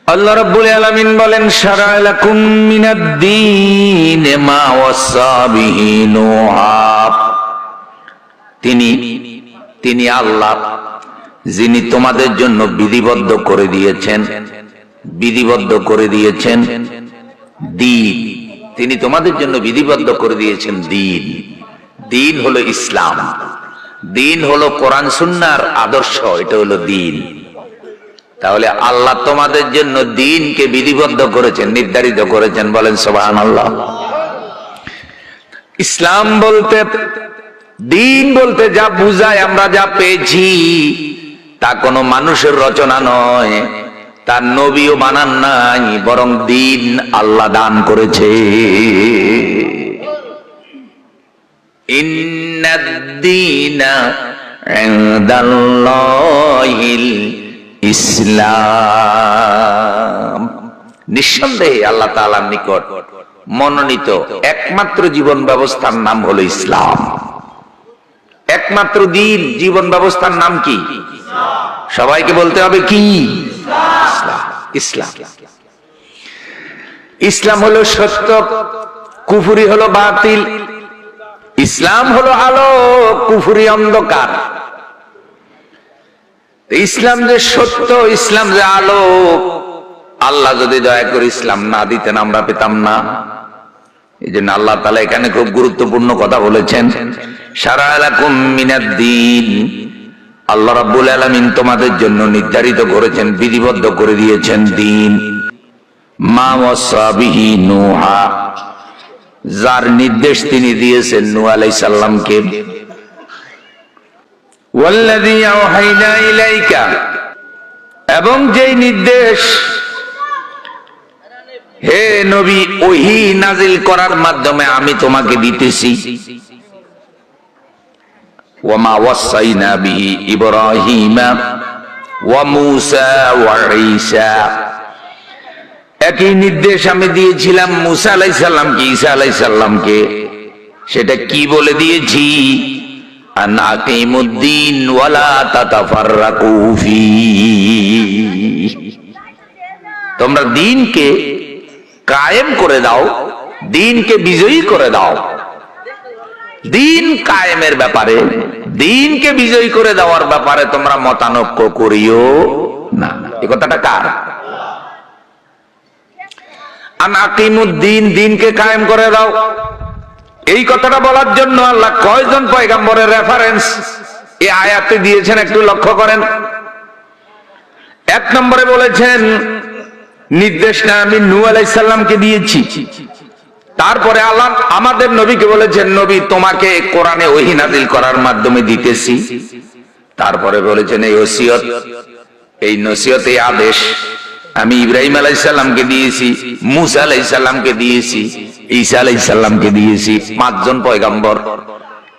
আল্লাহ রাব্বুল আলামিন বলেন, শারা'a লাকুম মিনাদ-দীন মা ওয়াসা বিহি নূহা। তিনি আল্লাহ যিনি তোমাদের জন্য বিধিবদ্ধ করে দিয়েছেন দ্বীন। তিনি তোমাদের জন্য বিধিবদ্ধ করে দিয়েছেন দ্বীন। দ্বীন হলো ইসলাম, দ্বীন হলো কোরআন সুন্নাহর আদর্শ, এটা হলো দ্বীন। তাহলে আল্লাহ তোমাদের জন্য দ্বীনকে বিধিবদ্ধ করেছেন, নির্ধারিত করেছেন। বলেন সুবহানাল্লাহ। ইসলাম বলতে, দ্বীন বলতে যা বুঝায়, আমরা যা পেয়েছি তা কোনো মানুষের রচনা নয়, তার নবীও বানান নাই, বরং দ্বীন আল্লাহ দান করেছে। ইন্নাদ-দীনা ইনদাল্লাহিল ইসলাম। নিঃসন্দেহে আল্লাহ তাআলার নিকট মনোনীত একমাত্র জীবন ব্যবস্থার নাম হলো ইসলাম। একমাত্র দ্বীন, জীবন ব্যবস্থার নাম কি? সবাইকে বলতে হবে কি? ইসলাম। ইসলাম হলো সত্য, কুফরি হলো বাতিল। ইসলাম হলো আলো, কুফরি অন্ধকার। ইসলাম যে সত্য, ইসলাম যে আলো, আল্লাহ যদি দয়া করে ইসলাম না দিতেন আমরা পেতাম না। এই জন্য আল্লাহ তাআলা এখানে খুব গুরুত্বপূর্ণ কথা বলেছেন, শারা'a লাকুম মিনাদ-দীন। আল্লাহ রাব্বুল আলামিন তোমাদের জন্য নির্ধারিত করেছেন, বিধিবদ্ধ করে দিয়েছেন দ্বীন। মা ওয়াসা বিহি নূহা, যার নির্দেশ তিনি দিয়েছেন নূহ আলাইহিস সালামকে। ওয়াল্লাযী আওহাইনা ইলাইকা, এবং যেই নির্দেশ হে নবী ওহী নাজিল করার মাধ্যমে আমি তোমাকে দিতেছি। ওয়া মা ওয়াসাইনা বিহি ইব্রাহিমা ওয়া মূসা ওয়া ঈসা, একই নির্দেশ আমি দিয়েছিলাম মূসা আলাইহিস সালামকে, ঈসা আলাইহিস সালামকে। সেটা কি বলে দিয়েছি? আন আকিমুদ্দীন ওয়া লা তাতাফাররাকু ফীহি, তোমরা দ্বীনকে কায়েম করে দাও, দ্বীনকে বিজয়ী করে দাও। দ্বীন কায়েমের ব্যাপারে, দ্বীনকে বিজয়ী করে দেওয়ার ব্যাপারে তোমরা মতানৈক্য করিও না। এই কথাটা কার? আন আকিমুদ্দীন, দ্বীনকে কায়েম করে দাও। এই কথাটা বলার জন্য আল্লাহ কয়জন পয়গম্বরের রেফারেন্স এই আয়াতে দিয়েছেন একটু লক্ষ্য করেন। এক নম্বরে বলেছেন নির্দেশটা আমি নূহ আলাইহিস সালামকে দিয়েছি। তারপরে আল্লাহ আমাদের নবীকে বলেছেন, নবী তোমাকে কোরআনে ওহী নাযিল করার মাধ্যমে দিতেছি। তারপরে বলেছেন এই ওসিয়ত, এই নসিহত, এই আদেশ আমি ইব্রাহিম আলাইহিস সালামকে দিয়েছি, মূসা আলাইহিস সালামকে দিয়েছি, ঈসা আলাইহিস সালামকে দিয়েছি। পাঁচজন পয়গম্বর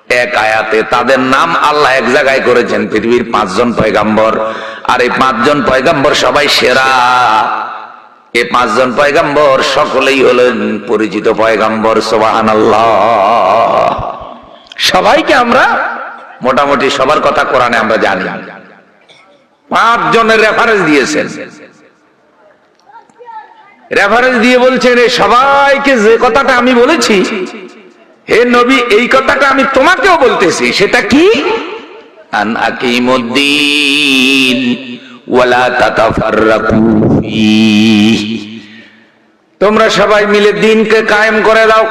এক আয়াতে, তাদের নাম আল্লাহ এক জায়গায় করেছেন, পৃথিবীর পাঁচজন পয়গম্বর। আর এই পাঁচজন পয়গম্বর সবাই সেরা। এই পাঁচজন পয়গম্বর সকলেই হলেন পরিচিত পয়গম্বর। সুবহানাল্লাহ। সবাইকে আমরা মোটামুটি সবার কথা কোরআনে আমরা জানি। পাঁচজনের রেফারেন্স দিয়েছেন, রেফারেন্স দিয়ে বলছেন এই সবাইকে যে কথাটা আমি বলেছি হে নবী, এই কথাটা আমি তোমাকেও বলতেছি। সেটা কি? আন আকিমুদ্দীন ওয়া লা তাতাফাররাকু ফীহি, তোমরা সবাই মিলে দ্বীনকে কায়েম করে দাও।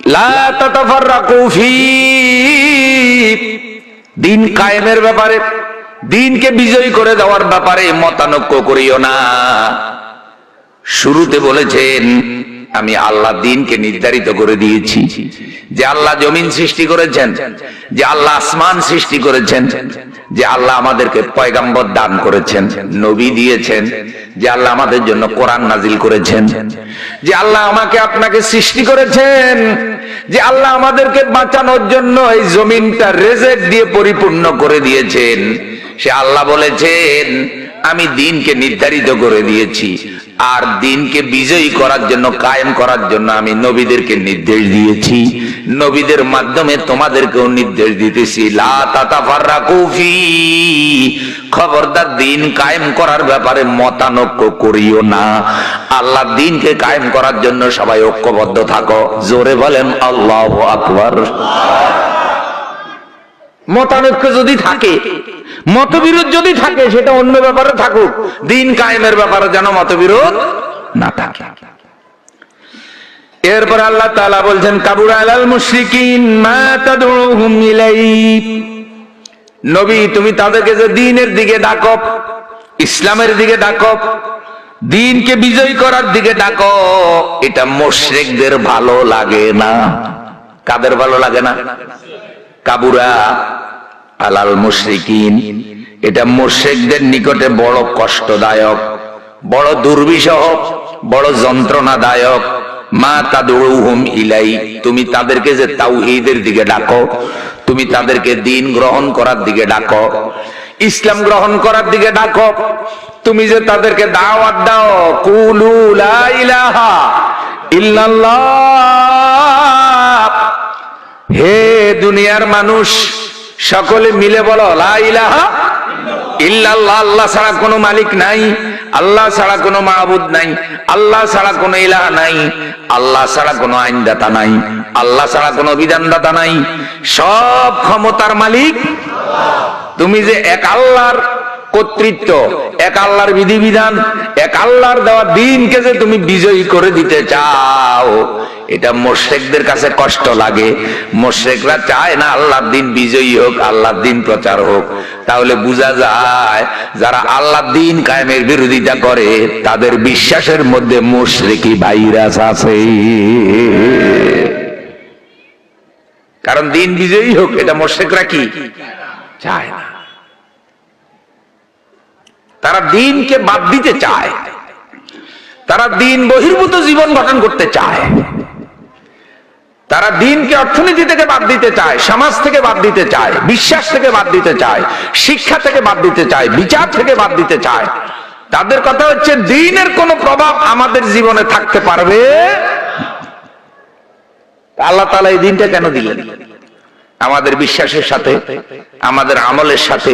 লা তাতাফাররাকু ফীহি, দ্বীন কায়েমের ব্যাপারে, দ্বীনকে বিজয়ী করে দেওয়ার ব্যাপারে মতানৈক্য করিও না। শুরুতে বলেছেন আমি আল্লাহ দ্বীনকে নির্ধারিত করে দিয়েছি, যে আল্লাহ জমিন সৃষ্টি করেছেন, যে আল্লাহ আসমান সৃষ্টি করেছেন, যে আল্লাহ আমাদেরকে পয়গম্বর দান করেছেন, নবী দিয়েছেন, যে আল্লাহ আমাদের জন্য কোরআন নাজিল করেছেন, যে আল্লাহ আমাকে আপনাকে সৃষ্টি করেছেন, যে আল্লাহ আমাদেরকে বাঁচানোর জন্য এই জমিনটা রিজিক দিয়ে পরিপূর্ণ করে দিয়েছেন। সে আল্লাহ বলেছেন আমি দ্বীনকে নির্ধারিত করে দিয়েছি, আর দ্বীনকে বিজয়ী করার জন্য, কায়েম করার জন্য আমি নবীদেরকে নির্দেশ দিয়েছি। নবীদের মাধ্যমে তোমাদেরকেও নির্দেশ দিতেছি, লা তাতাফাররাকু ফি, খবরদার দিন কায়েম করার ব্যাপারে মতানৈক্য করিও না। আল্লাহ দিনকে কায়েম করার জন্য সবাই ঐক্যবদ্ধ থাকো। জোরে বলেন আল্লাহু আকবার। মতানৈক্য যদি থাকে, মতবিরোধ যদি থাকে, সেটা অন্য ব্যাপারে থাকুক, দিন কায়েমের ব্যাপারে যেন মতবিরোধ না থাকে। এরপর আল্লাহ তাআলা বলছেন, কাবুরা আলাল মুশরিকিন মা তাদউহুম ইলাইহি, নবী তুমি তাদেরকে যে দ্বীনের দিকে ডাকো, ইসলামের দিকে ডাকো, দ্বীনকে বিজয় করার দিকে ডাকো, এটা মুশরিকদের ভালো লাগে না। কাদের ভালো লাগে না? কাবুরা আলাল মুশরিকিন, এটা মুশরিকদের নিকটে বড় কষ্টদায়ক, বড় দুর্বিষহ, বড় যন্ত্রণাদায়ক। মা তাদউহুম ইলাই, তুমি তাদেরকে যে তাওহীদের দিকে ডাকো, তুমি তাদেরকে দ্বীন গ্রহণ করার দিকে ডাকো, ইসলাম গ্রহণ করার দিকে ডাকো, তুমি যে তাদেরকে দাওয়াত দাও, কুলু লা ইলাহা ইল্লাল্লাহ, হে দুনিয়ার মানুষ সকলে মিলে বলো লা ইলাহা ইল্লাল্লাহ, আল্লাহ ছাড়া কোনো মালিক নাই, আল্লাহ ছাড়া কোনো মাবুদ নাই, আল্লাহ ছাড়া কোনো ইলাহ নাই, আল্লাহ ছাড়া কোনো আইনদাতা নাই, আল্লাহ ছাড়া কোনো বিধানদাতা নাই, সব ক্ষমতার মালিক তুমি যে এক আল্লাহর কর্তৃত্ব, এক আল্লাহর বিধিবিধান, এক আল্লাহর দেওয়া দ্বীনকে যে তুমি বিজয়ী করে দিতে চাও, এটা মুশরিকদের কাছে কষ্ট লাগে। মুশরিকরা চায় না আল্লাহর দ্বীন বিজয়ী হোক, আল্লাহর দ্বীন প্রচার হোক। তাহলে বোঝা যায় যারা আল্লাহর দ্বীন কায়েমের বিরোধিতা করে তাদের বিশ্বাসের মধ্যে মুশরিকি ভাইরাস আছে। কারণ দ্বীন বিজয়ী হোক এটা মুশরিকরা কি চায় না। তারা দ্বীনকে বাদ দিতে চায়, তারা দ্বীন বহির্ভূত জীবন গঠন করতে চায়, তারা দ্বীনকে অর্থনীতি থেকে বাদ দিতে চায়, সমাজ থেকে বাদ দিতে চায়, বিশ্বাস থেকে বাদ দিতে চায়, শিক্ষা থেকে বাদ দিতে চায়, বিচার থেকে বাদ দিতে চায়। তাদের কথা হচ্ছে দ্বীনের কোনো প্রভাব আমাদের জীবনে থাকতে পারবে। আল্লাহ তাআলা এই দিনটা কেন দিলেন? আমাদের বিশ্বাসের সাথে, আমাদের আমলের সাথে,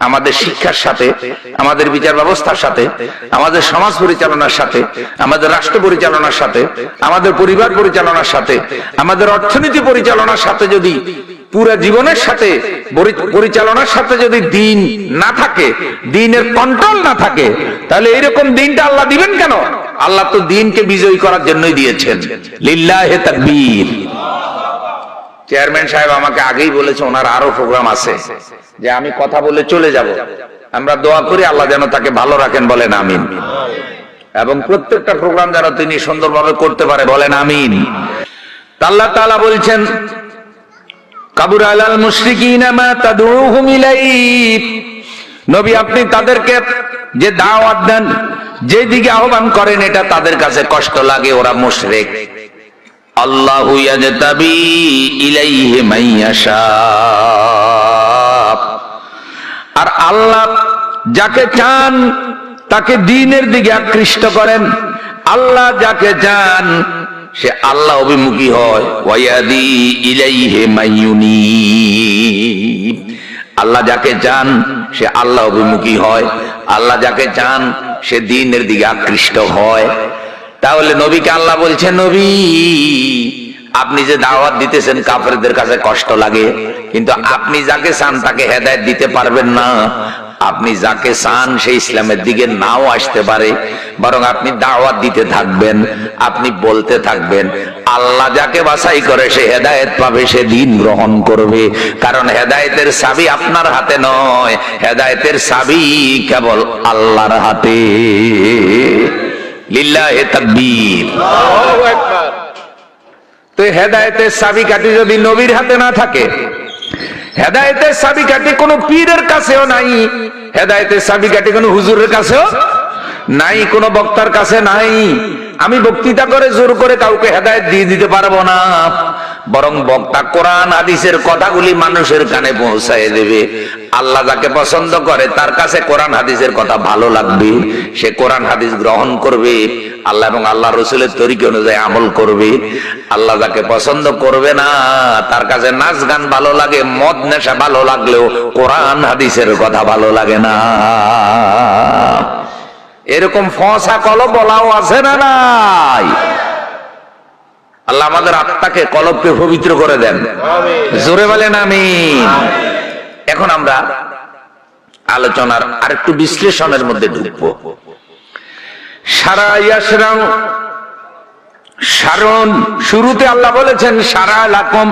আমাদের শিক্ষার সাথে, আমাদের বিচার ব্যবস্থার সাথে, আমাদের সমাজ পরিচালনার সাথে, আমাদের রাষ্ট্র পরিচালনার সাথে, আমাদের পরিবার পরিচালনার সাথে, আমাদের অর্থনীতি পরিচালনার সাথে যদি, পুরো জীবনের সাথে পরিচালনার সাথে যদি দ্বীন না থাকে, দ্বীনের কন্ট্রোল না থাকে, তাহলে এইরকম দিনটা আল্লাহ দিবেন কেন? আল্লাহ তো দ্বীনকে বিজয়ী করার জন্যই দিয়েছেন। লিল্লাহি তাকবীর। চেয়ারম্যান সাহেব আমাকে আগেই বলেছে ওনার আরো প্রোগ্রাম আছে, যে আমি কথা বলে চলে যাব, আমরা দোয়া করি আল্লাহ যেন তাকে ভালো রাখেন, বলেন আমিন। এবং প্রত্যেকটা প্রোগ্রাম যেন তিনি সুন্দরভাবে করতে পারে, বলেন আমিন। আল্লাহ তাআলা বলছেন, কাবুরা আলাল মুশরিকিনা মা তাদউহুম ইলাইহি, নবী আপনি তাদেরকে যে দাওয়াত দেন, যেদিকে আহ্বান করেন, এটা তাদের কাছে কষ্ট লাগে, ওরা মুশরিক। আল্লাহু ইয়াজতাবি ইলাইহি মান ইয়াশা, আর আল্লাহ যাকে চান তাকে দ্বীনের দিকে আকৃষ্ট করেন। আল্লাহ যাকে চান সে আল্লাহ অভিমুখী হয়। ওয়ায়াদি ইলাইহি মান ইউনিব, আল্লাহ যাকে চান সে আল্লাহ অভিমুখী হয়, আল্লাহ যাকে চান সে দ্বীনের দিকে আকৃষ্ট হয়। তাহলে নবীকে আল্লাহ বলছেন, নবী আপনি যে দাওয়াত দিতেছেন কাফেরদের কাছে কষ্ট লাগে, কিন্তু আপনি যাকে চান তাকে হেদায়েত দিতে পারবেন না। আপনি যাকে চান সে ইসলামের দিকে নাও আসতে পারে, বরং আপনি দাওয়াত দিতে থাকবেন, আপনি বলতে থাকবেন। আল্লাহ যাকে বাছাই করে সে হেদায়েত পাবে, সে দ্বীন গ্রহণ করবে। কারণ হেদায়েতের চাবি আপনার হাতে নয়, হেদায়েতের চাবি কেবল আল্লাহর হাতে। লিল্লাহি তাকবীর। আল্লাহু আকবার। তো হেদায়েতের চাবিকাঠি যদি নবীর হাতে না থাকে, হেদায়েতের চাবিকাঠি কোনো পীরের কাছেও নাই, হেদায়েতের চাবিকাঠি কোনো হুজুরের কাছেও নাই, কোনো বক্তার কাছে নাই। আমি বক্তৃতা করে জোর করে কাউকে হেদায়েত দিয়ে দিতে পারবো না, বরং বক্তা কোরআন হাদিসের কথাগুলি মানুষের কানে পৌঁছায় দেবে। আল্লাহ যাকে পছন্দ করে তার কাছে কোরআন হাদিসের কথা ভালো লাগবে, সে কোরআন হাদিস গ্রহণ করবে। আল্লাহ এবং আল্লাহ রসুলের তরিকা অনুযায়ী আমল করবে। আল্লাহ যাকে পছন্দ করবে না, তার কাছে নাচ গান ভালো লাগে, মদ নেশা ভালো লাগলেও কোরআন হাদিসের কথা ভালো লাগে না। এরকম ফসা কলব বলাও আছে না নাই? আল্লাহ আমাদের আত্মাকে কলবকে পবিত্র করে দেন, জোরে বলেন আমিন। এখন আমরা আলোচনার আরেকটু বিশ্লেষণের মধ্যে ঢুকবো। সারণ, শুরুতে আল্লাহ বলেছেন সারা লাকুম,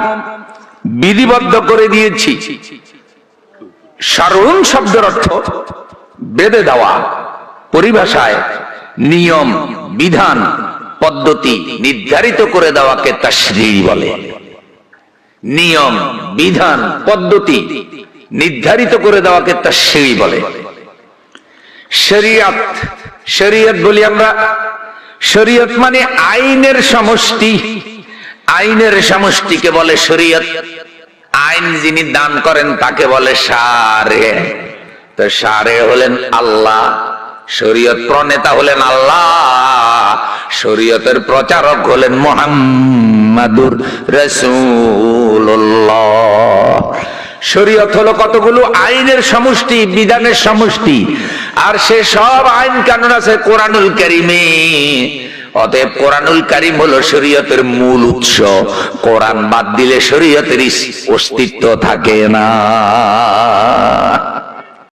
বিধিবদ্ধ করে দিয়েছি। সারণ শব্দের অর্থ বেঁধে দেওয়া, পরিভাষায় নিয়ম, বিধান, পদ্ধতি নির্ধারিত করে দেওয়াকে তাশরীঈ বলে। নিয়ম, বিধান, পদ্ধতি নির্ধারিত করে দেওয়াকে তাশরীঈ বলে। শরিয়ত, শরিয়ত বলি আমরা, শরিয়ত মানে আইনের সমষ্টি। আইনের সমষ্টিকে বলে শরিয়ত। আইন যিনি দান করেন তাকে বলে শারে। তো শারে হলেন আল্লাহ, শরীয়ত প্রণেতা হলেন আল্লাহ, শরীয়তের প্রচারক হলেন মুহাম্মাদুর রাসূলুল্লাহ। শরীয়ত হলো কতগুলো আইনের সমষ্টি, বিধানের সমষ্টি, আর সে সব আইন কানুন আছে কোরআনুল কারীমে। অতএব কোরআনুল কারীম হলো শরীয়তের মূল উৎস। কোরআন বাদ দিলে শরীয়তের অস্তিত্ব থাকে না।